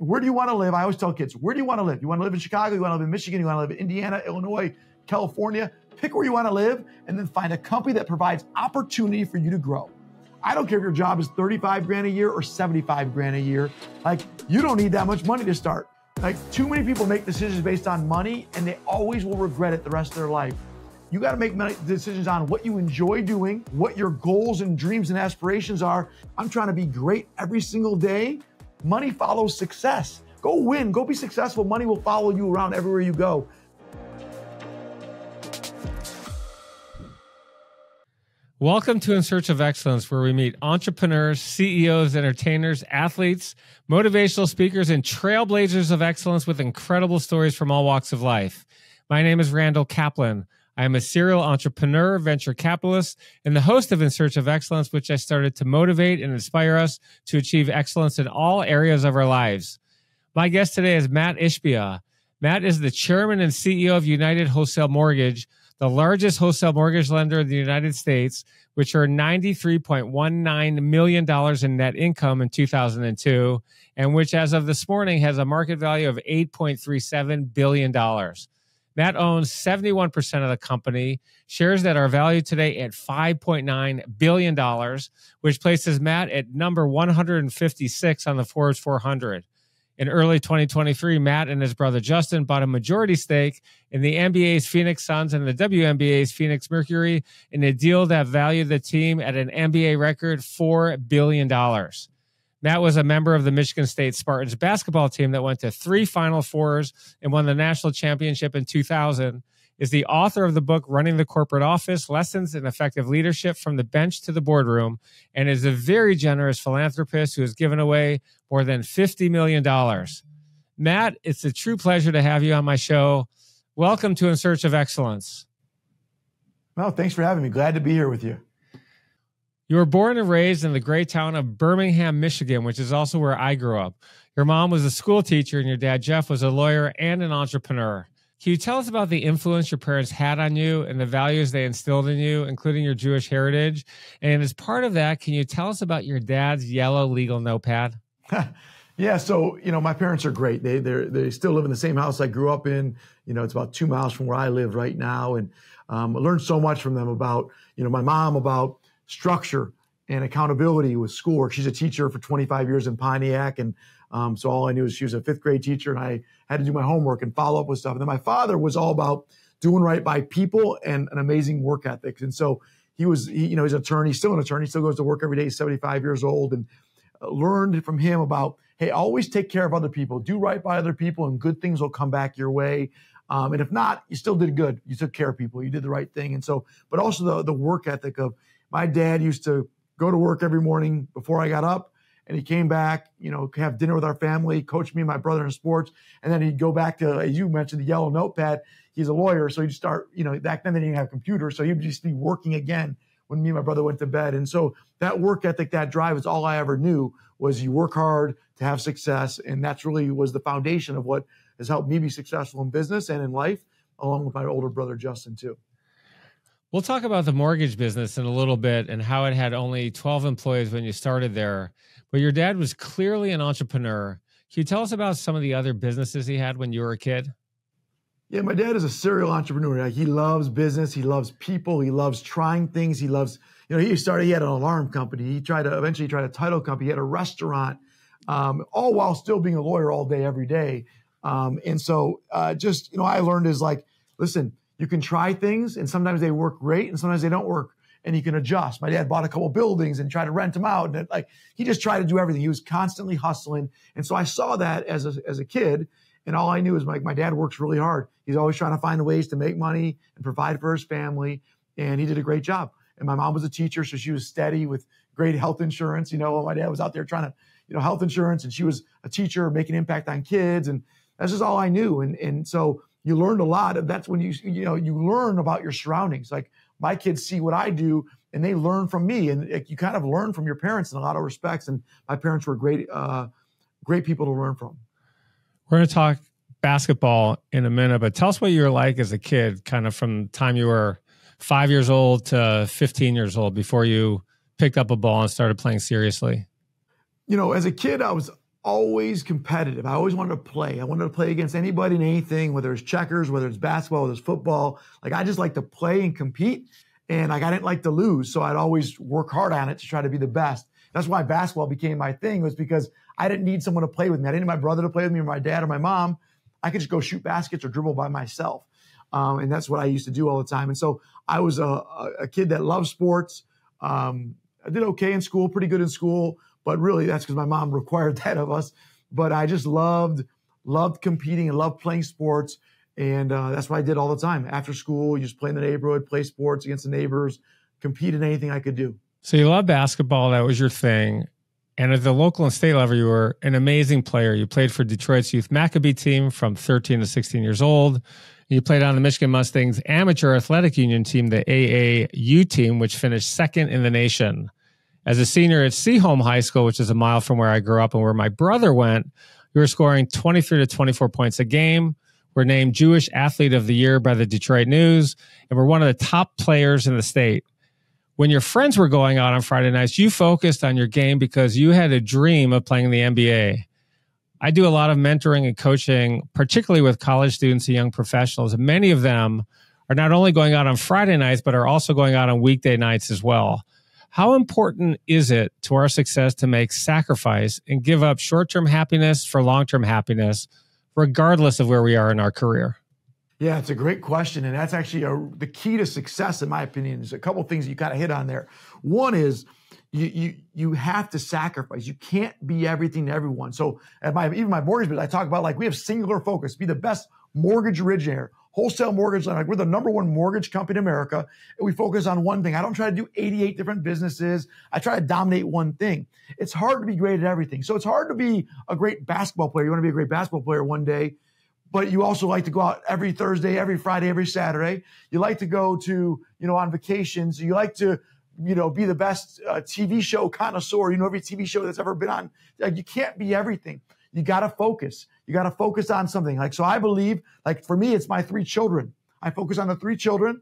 where do you want to live? I always tell kids, where do you want to live? You want to live in Chicago? You want to live in Michigan? You want to live in Indiana, Illinois, California? Pick where you want to live and then find a company that provides opportunity for you to grow. I don't care if your job is 35 grand a year or 75 grand a year. Like, you don't need that much money to start. Like, too many people make decisions based on money and they always will regret it the rest of their life. You got to make decisions on what you enjoy doing, what your goals and dreams and aspirations are. I'm trying to be great every single day. Money follows success. Go win, go be successful. Money will follow you around everywhere you go. Welcome to In Search of Excellence, where we meet entrepreneurs, CEOs, entertainers, athletes, motivational speakers, and trailblazers of excellence with incredible stories from all walks of life. My name is Randall Kaplan. I am a serial entrepreneur, venture capitalist, and the host of In Search of Excellence, which I started to motivate and inspire us to achieve excellence in all areas of our lives. My guest today is Mat Ishbia. Matt is the chairman and CEO of United Wholesale Mortgage, the largest wholesale mortgage lender in the United States, which earned $93.19 million in net income in 2002, and which, as of this morning, has a market value of $8.37 billion. Matt owns 71% of the company, shares that are valued today at $5.9 billion, which places Matt at number 156 on the Forbes 400. In early 2023, Matt and his brother Justin bought a majority stake in the NBA's Phoenix Suns and the WNBA's Phoenix Mercury in a deal that valued the team at an NBA record $4 billion. Matt was a member of the Michigan State Spartans basketball team that went to 3 Final Fours and won the national championship in 2000, is the author of the book Running the Corporate Office, Lessons in Effective Leadership from the Bench to the Boardroom, and is a very generous philanthropist who has given away more than $50 million. Matt, it's a true pleasure to have you on my show. Welcome to In Search of Excellence. Well, thanks for having me. Glad to be here with you. You were born and raised in the great town of Birmingham, Michigan, which is also where I grew up. Your mom was a school teacher and your dad, Jeff, was a lawyer and an entrepreneur. Can you tell us about the influence your parents had on you and the values they instilled in you, including your Jewish heritage? And as part of that, can you tell us about your dad's yellow legal notepad? Yeah, so, my parents are great. They still live in the same house I grew up in. It's about 2 miles from where I live right now. And I learned so much from them about, my mom, about structure and accountability with schoolwork. She's a teacher for 25 years in Pontiac. And so all I knew is she was a 5th grade teacher and I had to do my homework and follow up with stuff. And then my father was all about doing right by people and an amazing work ethic. And so he's an attorney, still an attorney, still goes to work every day. He's 75 years old, and learned from him about, hey, always take care of other people, do right by other people, and good things will come back your way. And if not, you still did good. You took care of people. You did the right thing. And so, but also the work ethic of, my dad used to go to work every morning before I got up, and he came back, have dinner with our family, coach me and my brother in sports. And then he'd go back to, as you mentioned, the yellow notepad. He's a lawyer. So he'd start, back then they didn't have computers. So he'd just be working again when me and my brother went to bed. And so that work ethic, that drive is all I ever knew, was you work hard to have success. And that's really was the foundation of what has helped me be successful in business and in life, along with my older brother, Justin, too. We'll talk about the mortgage business in a little bit and how it had only 12 employees when you started there. But your dad was clearly an entrepreneur. Can you tell us about some of the other businesses he had when you were a kid? Yeah, my dad is a serial entrepreneur. He loves business. He loves people. He loves trying things. He loves, he had an alarm company. He eventually tried a title company. He had a restaurant, all while still being a lawyer all day, every day. And so I learned is like, listen, you can try things and sometimes they work great and sometimes they don't work, and you can adjust. My dad bought a couple of buildings and tried to rent them out. And he just tried to do everything. He was constantly hustling. And so I saw that as a kid. And all I knew is my dad works really hard. He's always trying to find ways to make money and provide for his family. And he did a great job. And my mom was a teacher, so she was steady with great health insurance. My dad was out there trying to, health insurance, and she was a teacher making impact on kids. And that's just all I knew. And so you learned a lot. That's when you learn about your surroundings. Like, my kids see what I do and they learn from me, and you kind of learn from your parents in a lot of respects. And my parents were great people to learn from. We're going to talk basketball in a minute, but tell us what you were like as a kid, kind of from the time you were 5 years old to 15 years old before you picked up a ball and started playing seriously. As a kid, I was always competitive. I always wanted to play. I wanted to play against anybody and anything, whether it's checkers, whether it's basketball, whether it's football. Like, I just like to play and compete. And like, I didn't like to lose. So I'd always work hard on it to try to be the best. That's why basketball became my thing, was because I didn't need someone to play with me. I didn't need my brother to play with me, or my dad or my mom. I could just go shoot baskets or dribble by myself. And that's what I used to do all the time. And so I was a kid that loved sports. I did okay in school, pretty good in school, but really that's because my mom required that of us. But I just loved competing and loved playing sports. And that's what I did all the time. After school, you just play in the neighborhood, play sports against the neighbors, compete in anything I could do. So you love basketball. That was your thing. And at the local and state level, you were an amazing player. You played for Detroit's Youth Maccabee team from 13 to 16 years old. You played on the Michigan Mustangs Amateur Athletic Union team, the AAU team, which finished second in the nation. As a senior at Seaholm High School, which is a mile from where I grew up and where my brother went, you were scoring 23 to 24 points a game. We're named Jewish Athlete of the Year by the Detroit News, and we're one of the top players in the state. When your friends were going out on Friday nights, you focused on your game because you had a dream of playing in the NBA. I do a lot of mentoring and coaching, particularly with college students and young professionals. And many of them are not only going out on Friday nights, but are also going out on weekday nights as well. How important is it to our success to make sacrifice and give up short-term happiness for long-term happiness, regardless of where we are in our career? Yeah, it's a great question. And that's actually the key to success, in my opinion. There's a couple of things you kind of hit on there. One is you have to sacrifice. You can't be everything to everyone. So at even my mortgage business, I talk about, like, we have singular focus, be the best mortgage originator, wholesale mortgage lender. Like, we're the #1 mortgage company in America, and we focus on one thing. I don't try to do 88 different businesses. I try to dominate one thing. It's hard to be great at everything. So it's hard to be a great basketball player. You want to be a great basketball player one day, but you also like to go out every Thursday, every Friday, every Saturday. You like to go to, on vacations. You like to, be the best TV show connoisseur, every TV show that's ever been on. Like, you can't be everything. You got to focus. You got to focus on something. Like, so I believe, like, for me, it's my 3 children. I focus on the 3 children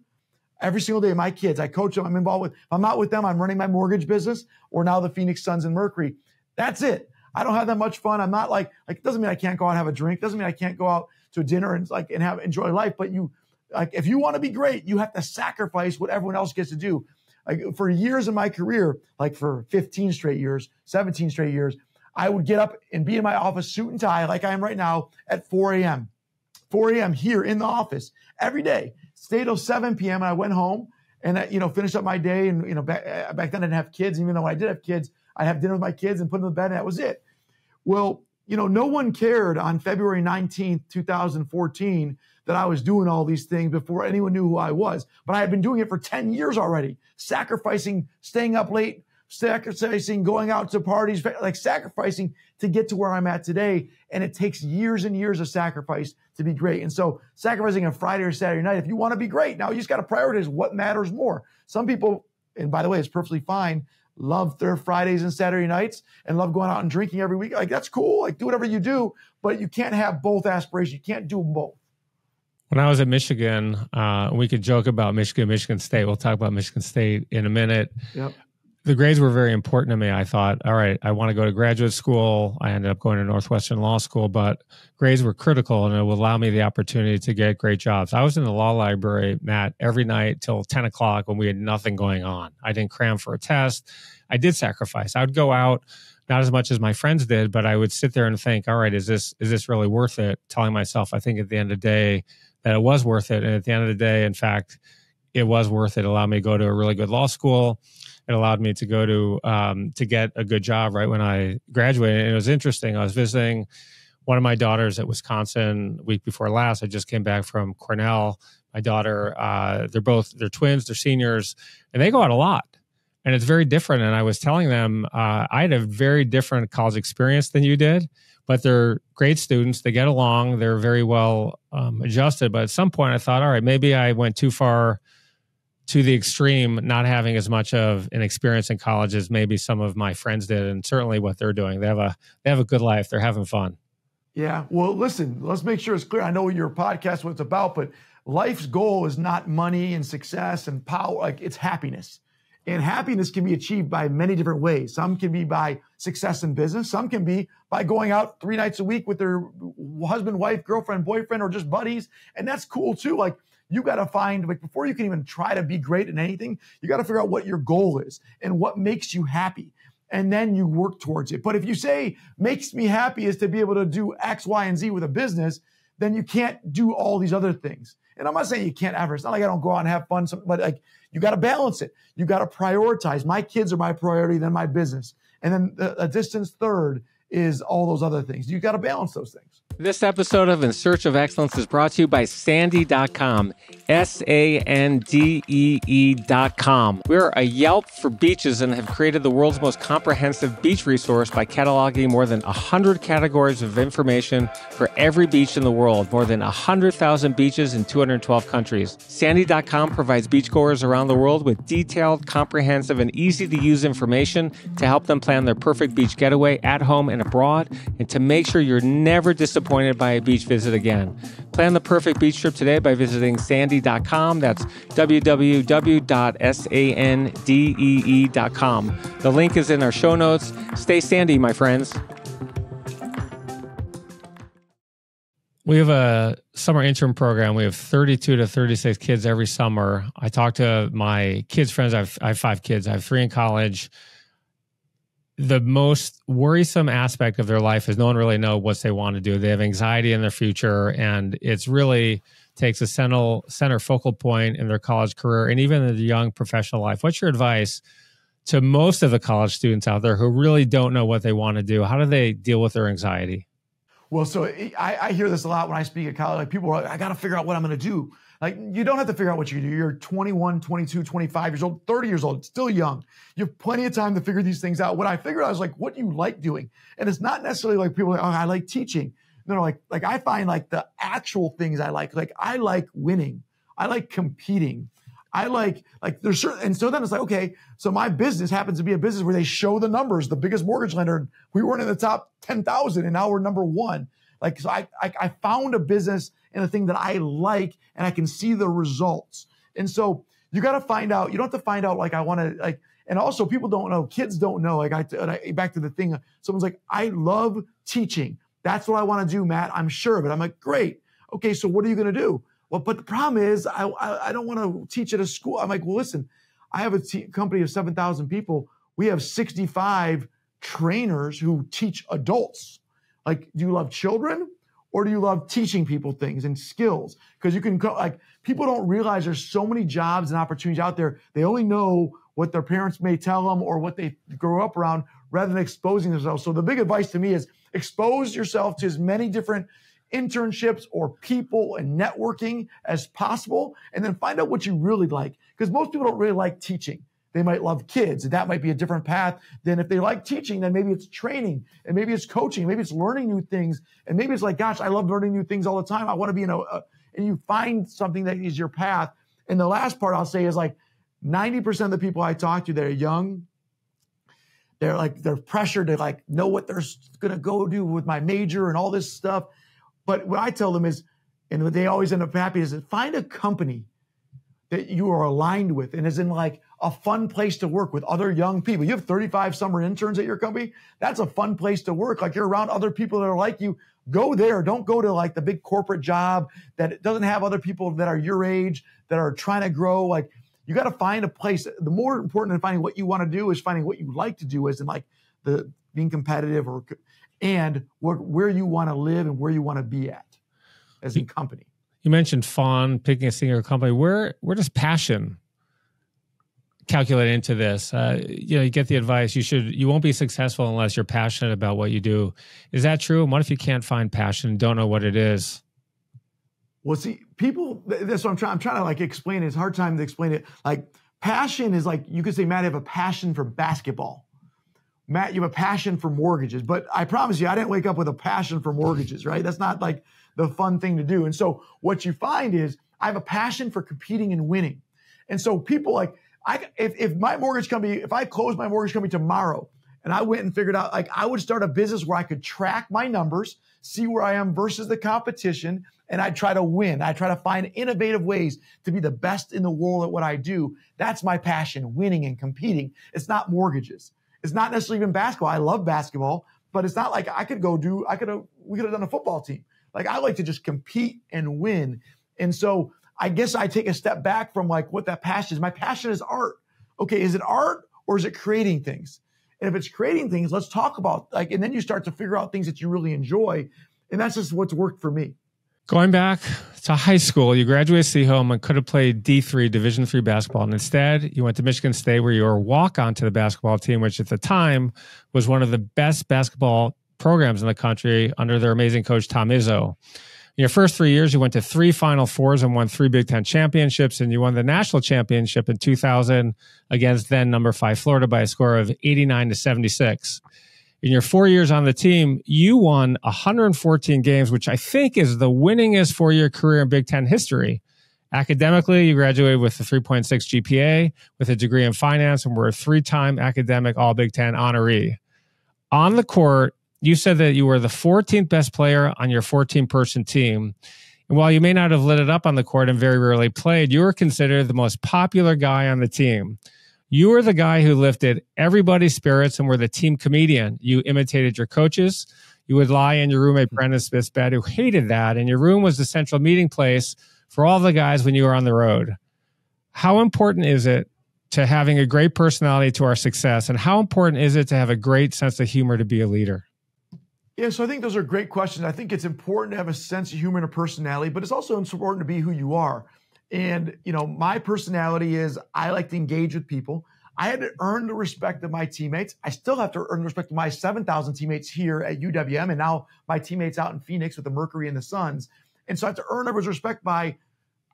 every single day. My kids, I coach them. I'm involved with, if I'm not with them, I'm running my mortgage business, or now the Phoenix Suns and Mercury. That's it. I don't have that much fun. I'm not like, it doesn't mean I can't go out and have a drink. Doesn't mean I can't go out to dinner and enjoy life. But if you want to be great, you have to sacrifice what everyone else gets to do. Like, for years in my career, like for 15 straight years, 17 straight years, I would get up and be in my office, suit and tie, like I am right now, at 4 a.m. 4 a.m. here in the office every day. Stayed till 7 p.m. and I went home and finished up my day. And back then I didn't have kids. Even though I did have kids, I'd have dinner with my kids and put them to bed, and that was it. Well, no one cared on February 19th, 2014, that I was doing all these things before anyone knew who I was. But I had been doing it for 10 years already, sacrificing, staying up late, sacrificing, going out to parties, like sacrificing to get to where I'm at today. And it takes years and years of sacrifice to be great. And so sacrificing on Friday or Saturday night, if you want to be great, now you just got to prioritize what matters more. Some people, and by the way, it's perfectly fine, love their Fridays and Saturday nights and love going out and drinking every week. Like, that's cool. Like, do whatever you do, but you can't have both aspirations. You can't do them both. When I was at Michigan, we could joke about Michigan State. We'll talk about Michigan State in a minute. Yep. The grades were very important to me. I thought, all right, I want to go to graduate school. I ended up going to Northwestern Law School, but grades were critical, and it would allow me the opportunity to get great jobs. I was in the law library, Matt, every night till 10 o'clock when we had nothing going on. I didn't cram for a test. I did sacrifice. I would go out, not as much as my friends did, but I would sit there and think, all right, is this really worth it? Telling myself, I think at the end of the day, that it was worth it. And at the end of the day, in fact, it was worth it. It allowed me to go to a really good law school. It allowed me to go to get a good job right when I graduated. And it was interesting. I was visiting one of my daughters at Wisconsin the week before last. I just came back from Cornell. My daughter, they're twins, they're seniors, and they go out a lot. And it's very different. And I was telling them, I had a very different college experience than you did, but they're great students. They get along. They're very well adjusted. But at some point I thought, all right, maybe I went too far to the extreme, not having as much of an experience in college as maybe some of my friends did. And certainly what they're doing, they have a good life. They're having fun. Yeah. Well, listen, let's make sure it's clear. I know your podcast, what it's about, but life's goal is not money and success and power. Like, it's happiness. And happiness can be achieved by many different ways. Some can be by success in business. Some can be by going out 3 nights a week with their husband, wife, girlfriend, boyfriend, or just buddies. And that's cool too. Like, you got to find, like, before you can even try to be great in anything, you got to figure out what your goal is and what makes you happy. And then you work towards it. But if you say makes me happy is to be able to do X, Y, and Z with a business, then you can't do all these other things. And I'm not saying you can't ever. It's not like I don't go out and have fun, but like, you got to balance it. You got to prioritize. My kids are my priority, then my business. And then a distant third is all those other things. You got to balance those things. This episode of In Search of Excellence is brought to you by Sandy.com, SANDEE.com. We're a Yelp for beaches and have created the world's most comprehensive beach resource by cataloging more than 100 categories of information for every beach in the world, more than 100,000 beaches in 212 countries. Sandy.com provides beachgoers around the world with detailed, comprehensive, and easy-to-use information to help them plan their perfect beach getaway at home and abroad, and to make sure you're never disappointed by a beach visit again. Plan the perfect beach trip today by visiting Sandy.com. That's www.sandee.com. The link is in our show notes. Stay sandy, my friends. We have a summer intern program. We have 32 to 36 kids every summer. I talk to my kids' friends. I have 5 kids. I have 3 in college. The most worrisome aspect of their life is no one really knows what they want to do. They have anxiety in their future, and it's really takes a center focal point in their college career and even in their young professional life. What's your advice to most of the college students out there who really don't know what they want to do? How do they deal with their anxiety? Well, so I hear this a lot when I speak at college. Like, people are like, I got to figure out what I'm going to do. Like, you don't have to figure out what you do. You're 21, 22, 25 years old, 30 years old, still young. You have plenty of time to figure these things out. What I figured out is, like, what do you like doing? And it's not necessarily like people are like, oh, I like teaching. No, like I find like the actual things I like I like winning. I like competing. I like there's certain, and so then it's like, okay, so my business happens to be a business where they show the numbers, the biggest mortgage lender. We weren't in the top 10,000 and now we're number 1. Like, so I found a business and a thing that I like, and I can see the results. And so you got to find out, you don't have to find out, like, I want to, like, and also people don't know, kids don't know, like, back to the thing, someone's like, I love teaching. That's what I want to do, Matt. I'm sure of it. I'm like, great. Okay, so what are you going to do? Well, but the problem is I don't want to teach at a school. I'm like, well, listen, I have a company of 7,000 people. We have 65 trainers who teach adults. Like, do you love children or do you love teaching people things and skills? Because you can go, like, people don't realize there's so many jobs and opportunities out there. They only know what their parents may tell them or what they grow up around rather than exposing themselves. So the big advice to me is expose yourself to as many different internships or people and networking as possible, and then find out what you really like. Because most people don't really like teaching. They might love kids, and that might be a different path than if they like teaching, then maybe it's training, and maybe it's coaching, maybe it's learning new things, and maybe it's like, gosh, I love learning new things all the time. I want to be and you find something that is your path. And the last part I'll say is, like, 90% of the people I talk to that are young, they're pressured to, like, know what they're going to go do with my major and all this stuff. But what I tell them is, and what they always end up happy is, find a company that you are aligned with and is in, like, a fun place to work with other young people. You have 35 summer interns at your company. That's a fun place to work. Like, you're around other people that are like you. Go there. Don't go to, like, the big corporate job that doesn't have other people that are your age that are trying to grow. Like, you got to find a place. The more important than finding what you want to do is finding what you like to do, as in, like, the being competitive and where you want to live and where you want to be at as a company. You mentioned fun, picking a single company. Where does passion calculate into this? You get the advice, you won't be successful unless you're passionate about what you do. Is that true? And what if you can't find passion and don't know what it is? Well, see, people, that's what I'm trying to, like, explain it. It's a hard time to explain it. Like, passion is, like, you could say, Matt, I have a passion for basketball. Matt, you have a passion for mortgages. But I promise you, I didn't wake up with a passion for mortgages, right? That's not, like, the fun thing to do. And so what you find is, I have a passion for competing and winning. And so people, like, if my mortgage company, if I closed my mortgage company tomorrow and I went and figured out, like, I would start a business where I could track my numbers, see where I am versus the competition, and I'd try to win. I try to find innovative ways to be the best in the world at what I do. That's my passion, winning and competing. It's not mortgages. It's not necessarily even basketball. I love basketball, but it's not like we could have done a football team. Like, I like to just compete and win. And so I guess I take a step back from like what that passion is. My passion is art. Okay, is it art or is it creating things? And if it's creating things, let's talk about and then you start to figure out things that you really enjoy. And that's just what's worked for me. Going back to high school, you graduated Seaholm and could have played D3, Division III basketball. And instead, you went to Michigan State, where you were a walk-on to the basketball team, which at the time was one of the best basketball programs in the country under their amazing coach, Tom Izzo. In your first 3 years, you went to 3 Final Fours and won 3 Big Ten championships, and you won the national championship in 2000 against then number 5 Florida by a score of 89-76. In your 4 years on the team, you won 114 games, which I think is the winningest 4-year career in Big Ten history. Academically, you graduated with a 3.6 GPA, with a degree in finance, and were a 3-time academic All-Big Ten honoree. On the court, you said that you were the 14th best player on your 14-person team. And while you may not have lit it up on the court and very rarely played, you were considered the most popular guy on the team. You were the guy who lifted everybody's spirits and were the team comedian. You imitated your coaches. You would lie in your roommate Brendan Smith's bed, who hated that. And your room was the central meeting place for all the guys when you were on the road. How important is it to having a great personality to our success? And how important is it to have a great sense of humor to be a leader? Yeah, so I think those are great questions. I think it's important to have a sense of humor and a personality, but it's also important to be who you are. And, my personality is I like to engage with people. I had to earn the respect of my teammates. I still have to earn the respect of my 7,000 teammates here at UWM, and now my teammates out in Phoenix with the Mercury and the Suns. And so I have to earn everyone's respect by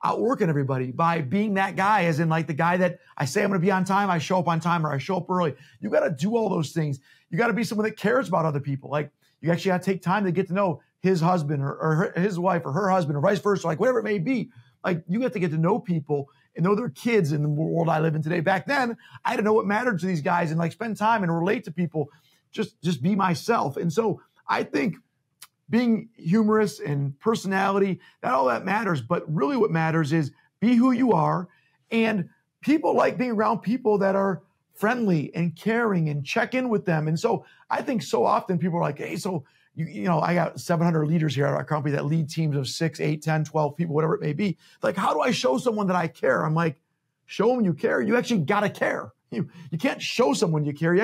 outworking everybody, by being that guy, as in like the guy that I say I'm going to be on time, I show up on time, or I show up early. You got to do all those things. You got to be someone that cares about other people. Like, you actually got to take time to get to know his husband or his wife or her husband or vice versa, like whatever it may be. Like, you have to get to know people and know their kids in the world I live in today. Back then, I had to know what mattered to these guys and like spend time and relate to people, just be myself. And so I think being humorous and personality, that all that matters. But really what matters is be who you are. And people like being around people that are friendly and caring and check in with them. And so I think so often people are like, hey, so I got 700 leaders here at our company that lead teams of 6, 8, 10, 12 people, whatever it may be. Like, how do I show someone that I care? I'm like, show them you care. You actually got to care. You can't show someone you care.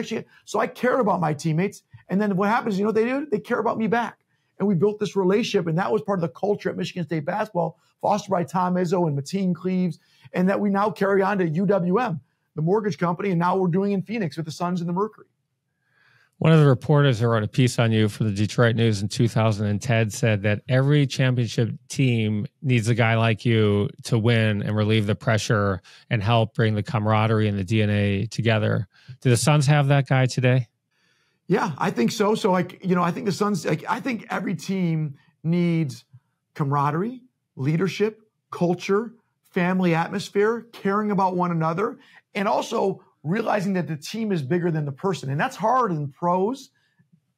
So I cared about my teammates. And then what happens, what they do? They care about me back. And we built this relationship. And that was part of the culture at Michigan State basketball, fostered by Tom Izzo and Mateen Cleaves, and that we now carry on to UWM, the mortgage company. And now we're doing in Phoenix with the Suns and the Mercury. One of the reporters who wrote a piece on you for the Detroit News in 2010 said that every championship team needs a guy like you to win and relieve the pressure and help bring the camaraderie and the DNA together. Do the Suns have that guy today? Yeah, I think so. So I think the Suns, I think every team needs camaraderie, leadership, culture, family atmosphere, caring about one another, and also realizing that the team is bigger than the person. And that's hard in pros.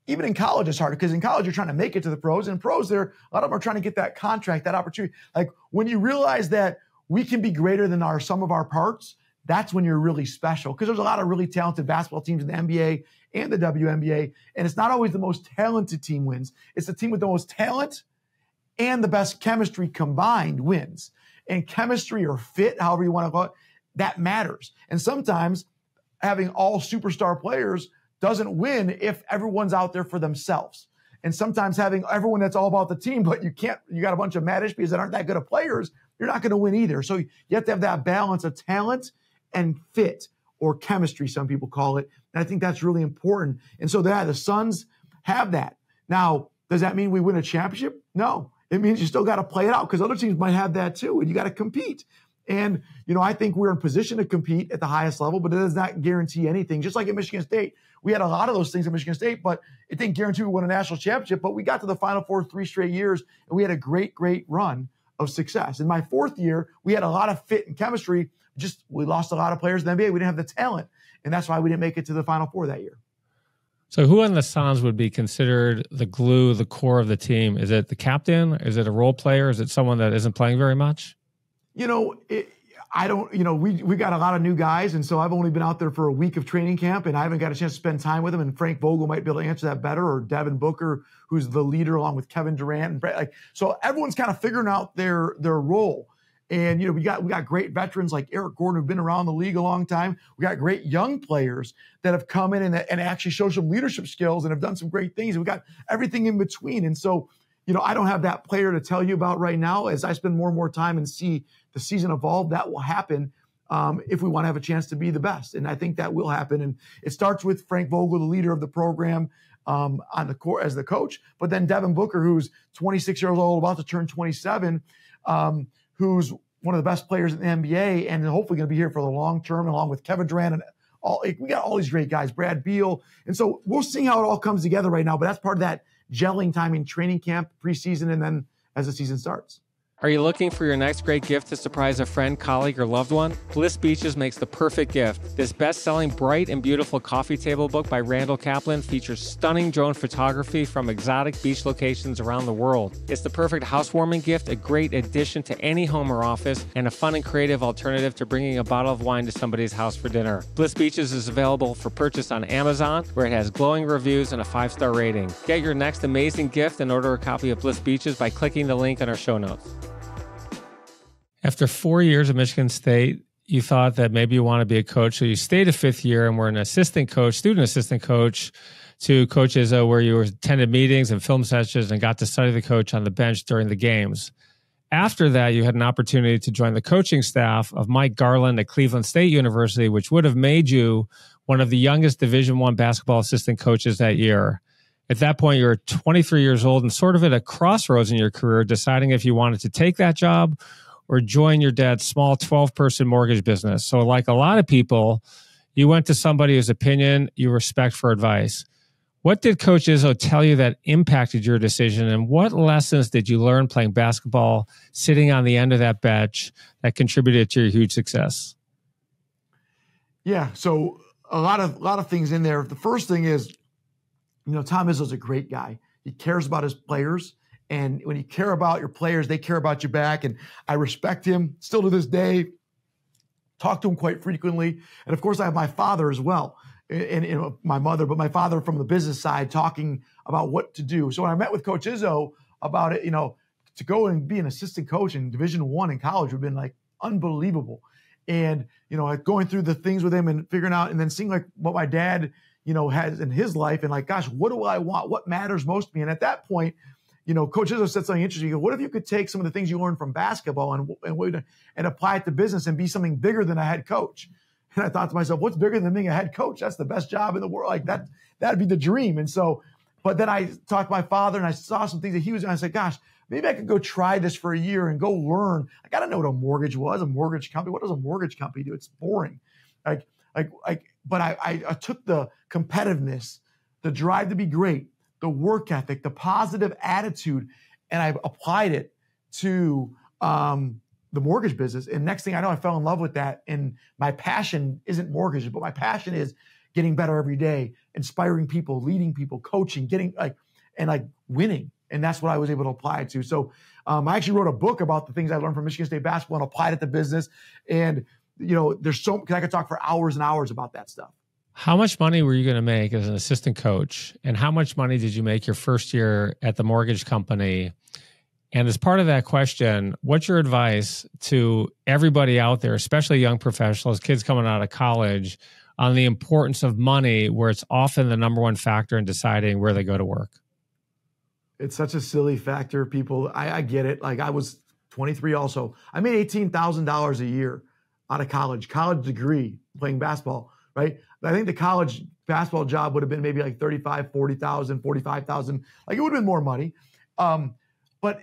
Even in college, it's hard because in college, you're trying to make it to the pros. And pros, a lot of them are trying to get that contract, that opportunity. Like, when you realize that we can be greater than our sum of our parts, that's when you're really special. Because there's a lot of really talented basketball teams in the NBA and the WNBA. And it's not always the most talented team wins. It's the team with the most talent and the best chemistry combined wins. And chemistry or fit, however you want to call it, that matters. And sometimes having all superstar players doesn't win if everyone's out there for themselves. And sometimes having everyone that's all about the team, but you got a bunch of Mat Ishbias that aren't that good of players, you're not going to win either. So you have to have that balance of talent and fit, or chemistry, some people call it. And I think that's really important. And so the Suns have that. Now, does that mean we win a championship? No. It means you still got to play it out, because other teams might have that too, and you got to compete. And, I think we're in position to compete at the highest level, but it does not guarantee anything. Just like at Michigan State, we had a lot of those things at Michigan State, but it didn't guarantee we won a national championship. But we got to the Final Four 3 straight years, and we had a great, great run of success. In my 4th year, we had a lot of fit and chemistry. We lost a lot of players in the NBA. We didn't have the talent, and that's why we didn't make it to the Final Four that year. So who on the Suns would be considered the glue, the core of the team? Is it the captain? Is it a role player? Is it someone that isn't playing very much? I don't, we got a lot of new guys, and so I've only been out there for a week of training camp, and I haven't got a chance to spend time with them. And Frank Vogel might be able to answer that better, or Devin Booker, who's the leader, along with Kevin Durant and Brett. So everyone's kind of figuring out their role. And we got great veterans like Eric Gordon who've been around the league a long time. We got great young players that have come in and actually show some leadership skills and have done some great things. We got everything in between, and so I don't have that player to tell you about right now. As I spend more and more time and see the season evolve, that will happen if we want to have a chance to be the best. And I think that will happen. And it starts with Frank Vogel, the leader of the program, on the court as the coach, but then Devin Booker, who's 26 years old, about to turn 27, who's one of the best players in the NBA and hopefully going to be here for the long term, along with Kevin Durant and we got all these great guys, Brad Beal. And so we'll see how it all comes together right now, but that's part of that gelling time in training camp, preseason, and then as the season starts. Are you looking for your next great gift to surprise a friend, colleague, or loved one? Bliss Beaches makes the perfect gift. This best-selling Bright and Beautiful coffee table book by Randall Kaplan features stunning drone photography from exotic beach locations around the world. It's the perfect housewarming gift, a great addition to any home or office, and a fun and creative alternative to bringing a bottle of wine to somebody's house for dinner. Bliss Beaches is available for purchase on Amazon, where it has glowing reviews and a 5-star rating. Get your next amazing gift and order a copy of Bliss Beaches by clicking the link on our show notes. After 4 years at Michigan State, you thought that maybe you want to be a coach. So you stayed a 5th year and were an assistant coach, student assistant coach to Coach Izzo, where you attended meetings and film sessions and got to study the coach on the bench during the games. After that, you had an opportunity to join the coaching staff of Mike Garland at Cleveland State University, which would have made you one of the youngest Division I basketball assistant coaches that year. At that point, you were 23 years old and sort of at a crossroads in your career, deciding if you wanted to take that job or join your dad's small 12-person mortgage business. So like a lot of people, you went to somebody whose opinion you respect for advice. What did Coach Izzo tell you that impacted your decision, and what lessons did you learn playing basketball, sitting on the end of that bench, that contributed to your huge success? Yeah, so a lot of things in there. The first thing is, Tom Izzo's a great guy. He cares about his players. And when you care about your players, they care about you back. And I respect him still to this day, talk to him quite frequently. And of course, I have my father as well, and my mother, but my father from the business side talking about what to do. So when I met with Coach Izzo about it, to go and be an assistant coach in Division I in college would have been like unbelievable. And, going through the things with him and figuring out and then seeing like what my dad, has in his life and like, gosh, what do I want? What matters most to me? And at that point, Coach Izzo said something interesting. He goes, what if you could take some of the things you learned from basketball and apply it to business and be something bigger than a head coach? And I thought to myself, what's bigger than being a head coach? That's the best job in the world. Like that'd be the dream. And so, but then I talked to my father and I saw some things that he was doing. I said, gosh, maybe I could go try this for a year and go learn. I got to know what a mortgage was, a mortgage company. What does a mortgage company do? It's boring. But I took the competitiveness, the drive to be great, the work ethic, the positive attitude, and I applied it to the mortgage business. And next thing I know, I fell in love with that. And my passion isn't mortgages, but my passion is getting better every day, inspiring people, leading people, coaching, winning. And that's what I was able to apply it to. So I actually wrote a book about the things I learned from Michigan State basketball and applied it to business. And, there's I could talk for hours and hours about that stuff. How much money were you going to make as an assistant coach? And how much money did you make your first year at the mortgage company? And as part of that question, what's your advice to everybody out there, especially young professionals, kids coming out of college, on the importance of money, where it's often the number one factor in deciding where they go to work? It's such a silly factor, people. I get it. Like I was 23 also. I made $18,000 a year out of college degree playing basketball, right? I think the college basketball job would have been maybe like 35, 40,000, 45,000. Like it would have been more money. But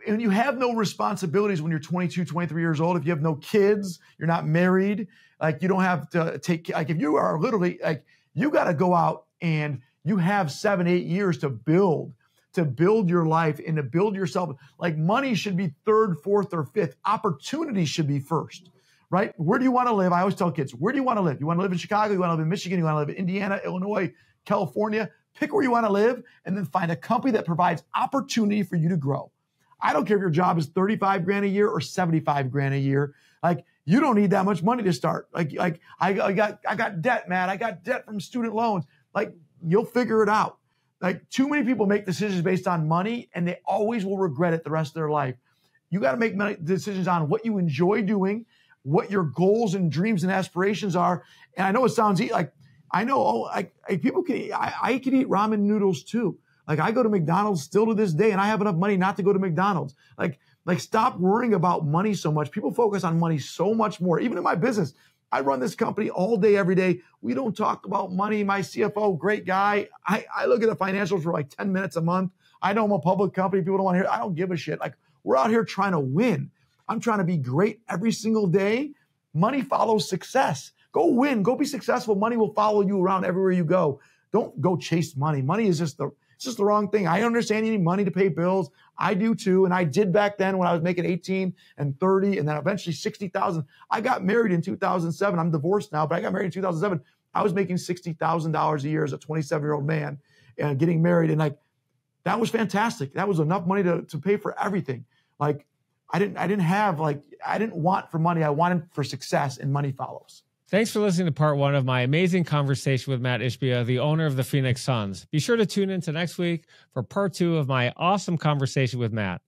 when you have no responsibilities when you're 22, 23 years old, if you have no kids, you're not married, like you don't have to take, like if you are literally like, you got to go out and you have 7-8 years to build your life and to build yourself. Like money should be third, fourth, or fifth. Opportunity should be first. Right? Where do you want to live? I always tell kids, where do you want to live? You want to live in Chicago? You want to live in Michigan? You want to live in Indiana, Illinois, California? Pick where you want to live and then find a company that provides opportunity for you to grow. I don't care if your job is 35 grand a year or 75 grand a year. Like, you don't need that much money to start. Like I got debt, man. I got debt from student loans. Like, you'll figure it out. Like, too many people make decisions based on money, and they always will regret it the rest of their life. You got to make decisions on what you enjoy doing, what your goals and dreams and aspirations are. And I know it sounds like, I know people can, I can eat ramen noodles too. Like, I go to McDonald's still to this day, and I have enough money not to go to McDonald's. Like stop worrying about money so much. People focus on money so much more. Even in my business, I run this company all day, every day. We don't talk about money. My CFO, great guy. I look at the financials for like 10 minutes a month. I know I'm a public company. People don't want to hear it. I don't give a shit. Like, we're out here trying to win. I'm trying to be great every single day. Money follows success. Go win. Go be successful. Money will follow you around everywhere you go. Don't go chase money. Money is just the wrong thing. I understand you need money to pay bills. I do too. And I did back then when I was making 18 and 30 and then eventually 60,000. I got married in 2007. I'm divorced now, but I got married in 2007. I was making $60,000 a year as a 27-year-old man and getting married. And like, that was fantastic. That was enough money to pay for everything. Like, I didn't want for money. I wanted for success, and money follows. Thanks for listening to part one of my amazing conversation with Mat Ishbia, the owner of the Phoenix Suns. Be sure to tune in to next week for part two of my awesome conversation with Matt.